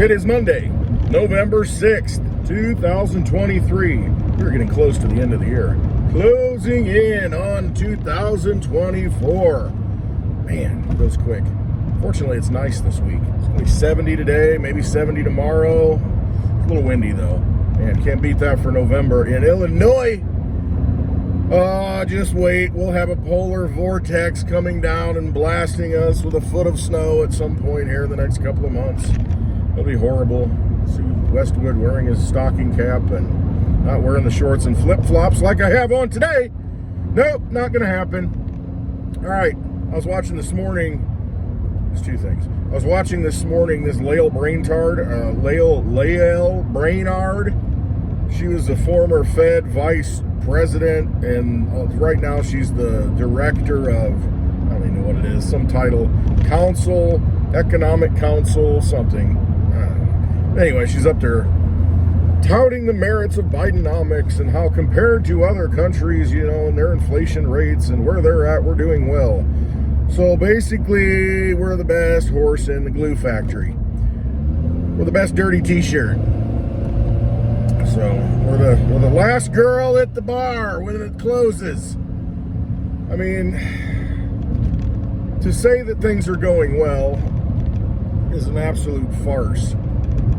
It is Monday, November 6th, 2023. We're getting close to the end of the year. Closing in on 2024. Man, it goes quick. Fortunately, it's nice this week. It's going to be 70 today, maybe 70 tomorrow. It's a little windy, though. Man, can't beat that for November in Illinois. Just wait. We'll have a polar vortex coming down and blasting us with a foot of snow at some point here in the next couple of months. It'll be horrible. See Westwood wearing his stocking cap and not wearing the shorts and flip-flops like I have on today. Nope, not going to happen. All right, I was watching this morning. There's two things. I was watching this morning this Lael Brainard. She was the former Fed vice president, and right now she's the director of, I don't even know what it is, some title, council, economic council, something. Anyway, she's up there touting the merits of Bidenomics and how compared to other countries, you know, and their inflation rates and where they're at, we're doing well. So basically, we're the best horse in the glue factory. We're the best dirty t-shirt. So we're the last girl at the bar when it closes. I mean, to say that things are going well is an absolute farce.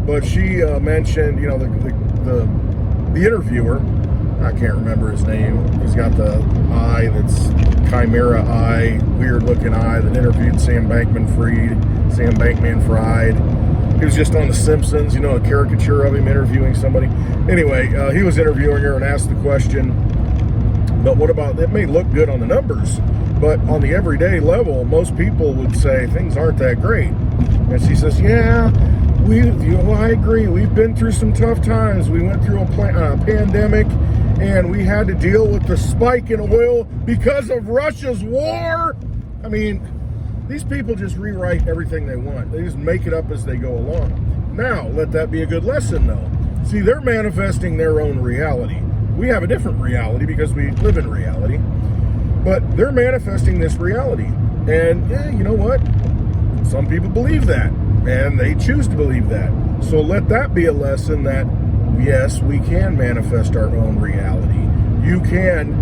But she mentioned, you know, the interviewer. I can't remember his name. He's got the eye that's chimera eye, weird looking eye that interviewed Sam Bankman-Fried. He was just on The Simpsons, you know, a caricature of him interviewing somebody. Anyway, he was interviewing her and asked the question, but what about, it may look good on the numbers, but on the everyday level, most people would say things aren't that great. And she says, yeah, I agree. We've been through some tough times. We went through a pandemic, and we had to deal with the spike in oil because of Russia's war. I mean, these people just rewrite everything they want. They just make it up as they go along. Now, let that be a good lesson, though. See, they're manifesting their own reality. We have a different reality because we live in reality. But they're manifesting this reality. And, yeah, you know what? Some people believe that. And they choose to believe that. So let that be a lesson that, yes, we can manifest our own reality. You can,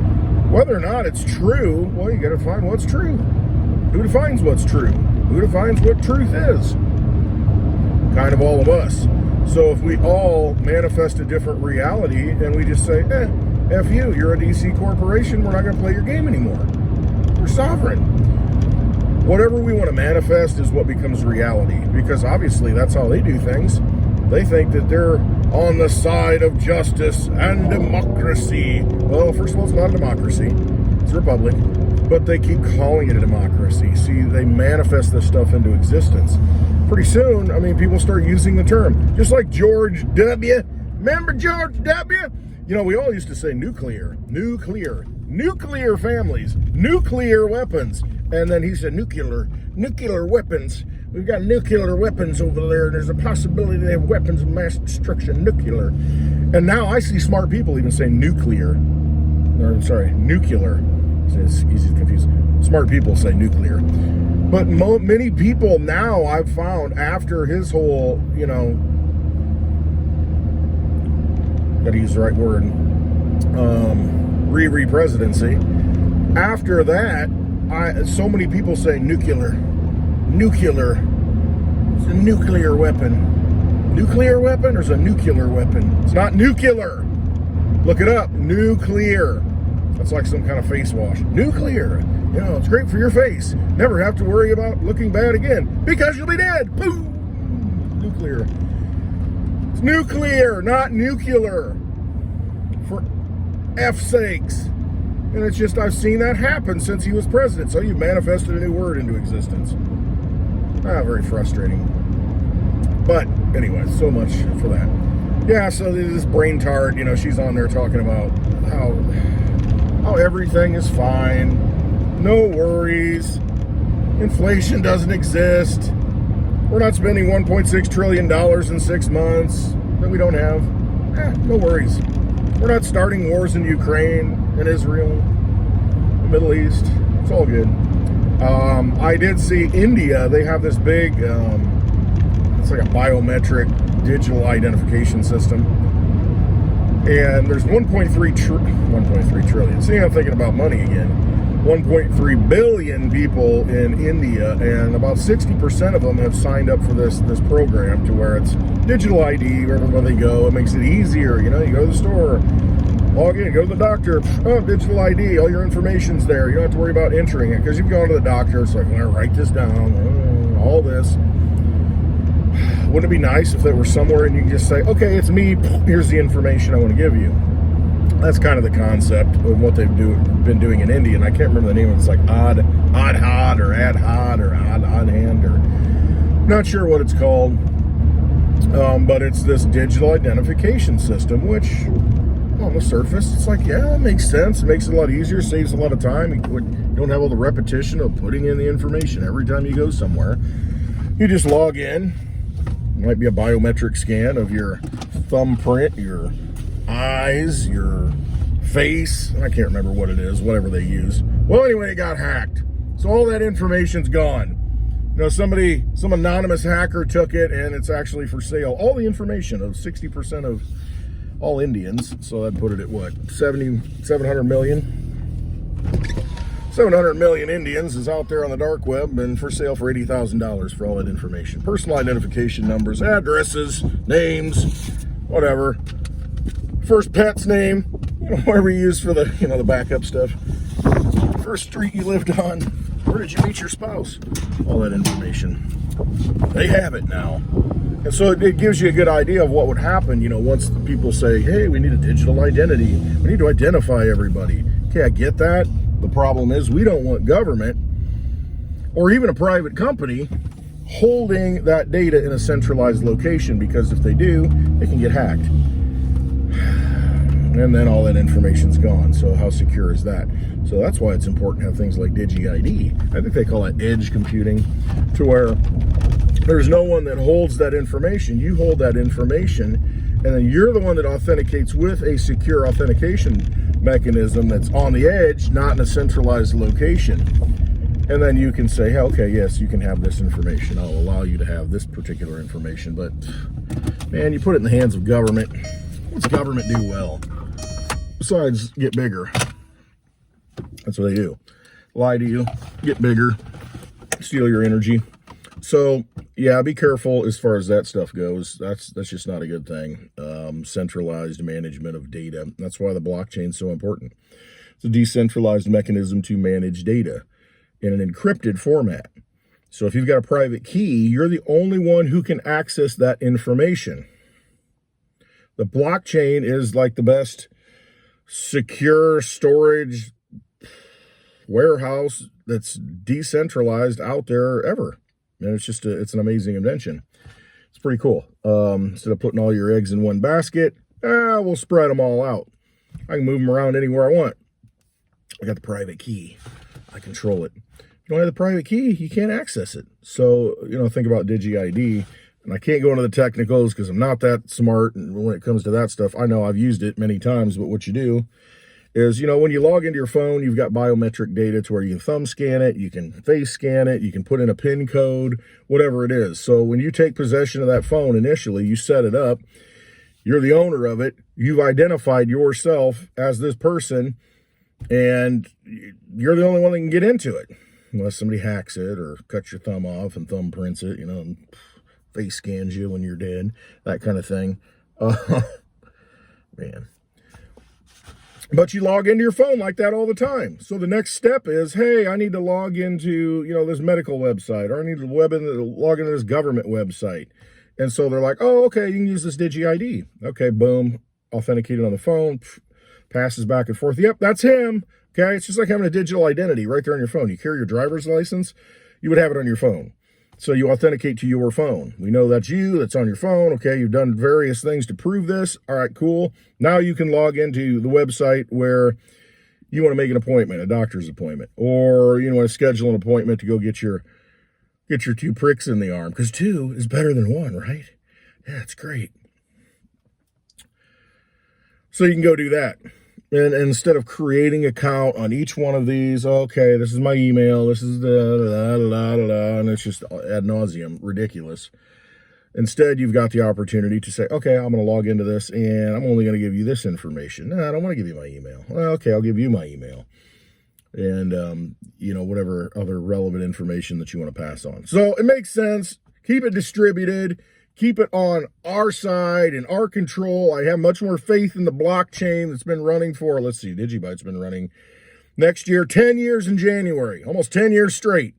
whether or not it's true, well, you got to find what's true. Who defines what's true? Who defines what truth is? Kind of all of us. So if we all manifest a different reality and we just say, F you, you're a DC corporation, we're not going to play your game anymore. We're sovereign. Whatever we want to manifest is what becomes reality, because obviously that's how they do things. They think that they're on the side of justice and democracy. Well, first of all, it's not a democracy. It's a republic. But they keep calling it a democracy. See, they manifest this stuff into existence. Pretty soon, I mean, people start using the term. Just like George W. Remember George W.? You know, we all used to say nuclear families, nuclear weapons. And then he said nuclear weapons. We've got nuclear weapons over there. There's a possibility they have weapons of mass destruction, nuclear. And now I see smart people even say nuclear. It's easy to confuse. Smart people say nuclear. But many people now, I've found, after his whole, you know, gotta use the right word, presidency. After that, so many people say nuclear. It's a nuclear weapon. Nuclear weapon or is it a nuclear weapon? It's not nuclear. Look it up. Nuclear. That's like some kind of face wash. Nuclear. You know, it's great for your face. Never have to worry about looking bad again because you'll be dead. Boom. Nuclear. It's nuclear, not nuclear. For F's sakes. And it's just, I've seen that happen since he was president. So you manifested a new word into existence. Very frustrating. But anyway, so much for that. Yeah, so this brain tart, you know, she's on there talking about how everything is fine. No worries. Inflation doesn't exist. We're not spending $1.6 trillion in 6 months that we don't have. No worries. We're not starting wars in Ukraine and Israel, the Middle East. It's all good. I did see India. They have this big It's like a biometric digital identification system. And there's 1.3 trillion. See, I'm thinking about money again. 1.3 billion people in India, and about 60% of them have signed up for this program, to where it's digital ID wherever they go. It makes it easier. You know, you go to the store, log in, go to the doctor, oh, digital ID, all your information's there. You don't have to worry about entering it, because you've gone to the doctor, it's like, I'm gonna write this down, all this. Wouldn't it be nice if it were somewhere and you can just say, okay, it's me, here's the information I want to give you. That's kind of the concept of what they've been doing in India, and I can't remember the name of it. It's like Odd Hod or Ad Hod or Odd Hand, or not sure what it's called. But it's this digital identification system, which on the surface, it's like, yeah, it makes sense. It makes it a lot easier, saves a lot of time. You don't have all the repetition of putting in the information every time you go somewhere. You just log in. It might be a biometric scan of your thumbprint, your eyes, your face. I can't remember what it is, whatever they use. Well, anyway, it got hacked. So all that information's gone. You know, some anonymous hacker took it, and it's actually for sale. All the information of 60% of all Indians. So I'd put it at what? 700 million? 700 million Indians is out there on the dark web and for sale for $80,000 for all that information. Personal identification numbers, addresses, names, whatever. First pet's name, whatever you use for the, the backup stuff. First street you lived on. Where did you meet your spouse? All that information. They have it now. And so it gives you a good idea of what would happen, once the people say, hey, we need a digital identity. We need to identify everybody. Okay, I get that. The problem is we don't want government or even a private company holding that data in a centralized location, because if they do, they can get hacked. And then all that information's gone. So how secure is that? So that's why it's important to have things like Digi ID. I think they call it edge computing, to where there's no one that holds that information. You hold that information, and then you're the one that authenticates with a secure authentication mechanism that's on the edge, not in a centralized location. And then you can say, hey, okay, yes, you can have this information. I'll allow you to have this particular information. But man, you put it in the hands of government. What's government do well? Besides get bigger. That's what they do. Lie to you, get bigger, steal your energy. So yeah, be careful as far as that stuff goes. That's just not a good thing. Centralized management of data. That's why the blockchain is so important. It's a decentralized mechanism to manage data in an encrypted format. So if you've got a private key, you're the only one who can access that information. The blockchain is like the best secure storage warehouse that's decentralized out there ever. And it's an amazing invention. It's pretty cool. Instead of putting all your eggs in one basket, we'll spread them all out. I can move them around anywhere I want. I got the private key. I control it. If you don't have the private key, you can't access it. So, think about Digi ID. And I can't go into the technicals because I'm not that smart. And when it comes to that stuff, I know I've used it many times, but what you do is, when you log into your phone, you've got biometric data to where you can thumb scan it, you can face scan it, you can put in a PIN code, whatever it is. So when you take possession of that phone initially, you set it up, you're the owner of it, you've identified yourself as this person, and you're the only one that can get into it. Unless somebody hacks it or cuts your thumb off and thumbprints it, and face scans you when you're dead, that kind of thing. Man. But you log into your phone like that all the time. So the next step is, hey, I need to log into, this medical website, or I need to log into this government website. And so they're like, oh, okay, you can use this Digi ID. Okay, boom, authenticated on the phone, passes back and forth. Yep, that's him. Okay, it's just like having a digital identity right there on your phone. You carry your driver's license, you would have it on your phone. So you authenticate to your phone. We know that's you, that's on your phone. Okay, you've done various things to prove this. All right, cool. Now you can log into the website where you want to make an appointment, a doctor's appointment, or you want to schedule an appointment to go get your 2 pricks in the arm, because 2 is better than 1, right? Yeah, it's great. So you can go do that. And instead of creating an account on each one of these, okay, this is my email, this is and it's just ad nauseum, ridiculous. Instead, you've got the opportunity to say, okay, I'm going to log into this and I'm only going to give you this information. No, I don't want to give you my email. Well, okay, I'll give you my email. And, you know, whatever other relevant information that you want to pass on. So it makes sense. Keep it distributed. Keep it on our side, in our control. I have much more faith in the blockchain that's been running for, let's see, Digibyte's been running next year, 10 years in January, almost 10 years straight.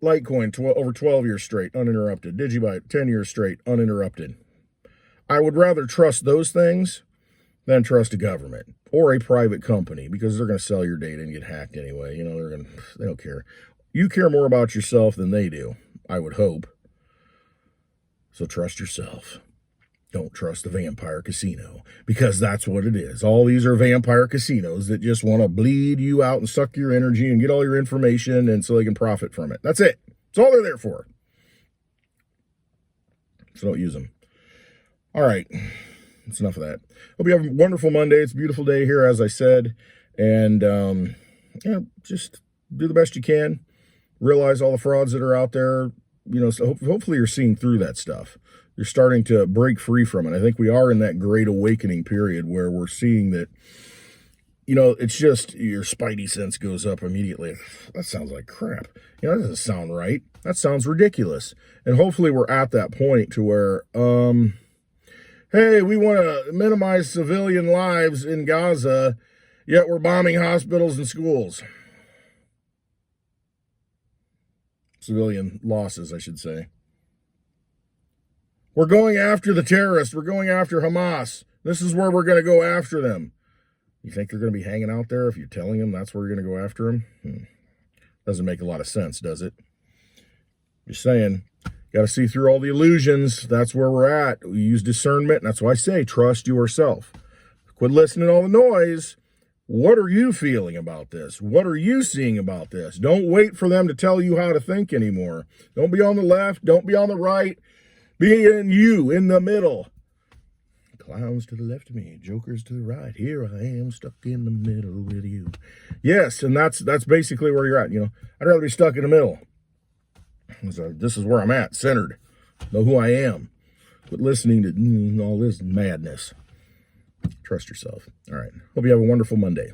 Litecoin, over 12 years straight, uninterrupted. Digibyte, 10 years straight, uninterrupted. I would rather trust those things than trust a government or a private company, because they're going to sell your data and get hacked anyway. You know, they don't care. You care more about yourself than they do, I would hope. So trust yourself. Don't trust the vampire casino, because that's what it is. All these are vampire casinos that just want to bleed you out and suck your energy and get all your information, and so they can profit from it. That's it. That's all they're there for. So don't use them. All right. That's enough of that. Hope you have a wonderful Monday. It's a beautiful day here, as I said. And just do the best you can. Realize all the frauds that are out there. You know, so hopefully you're seeing through that stuff. You're starting to break free from it. I think we are in that great awakening period where we're seeing that, you know, it's just your spidey sense goes up immediately. That sounds like crap. You know, that doesn't sound right. That sounds ridiculous. And hopefully we're at that point to where, hey, we want to minimize civilian lives in Gaza, yet we're bombing hospitals and schools. Civilian losses, I should say. We're going after the terrorists. We're going after Hamas. This is where we're going to go after them. You think they're going to be hanging out there if you're telling them that's where you're going to go after them? Doesn't make a lot of sense, does it? Just saying. Got to see through all the illusions. That's where we're at. We use discernment. And that's why I say trust yourself. Quit listening to all the noise. What are you feeling about this? What are you seeing about this? Don't wait for them to tell you how to think anymore. Don't be on the left. Don't be on the right. Be in you, in the middle. Clowns to the left of me, jokers to the right. Here I am, stuck in the middle with you. Yes, and that's basically where you're at. You know, I'd rather be stuck in the middle. So this is where I'm at, centered. Know who I am. Quit listening to all this madness. Trust yourself. All right. Hope you have a wonderful Monday.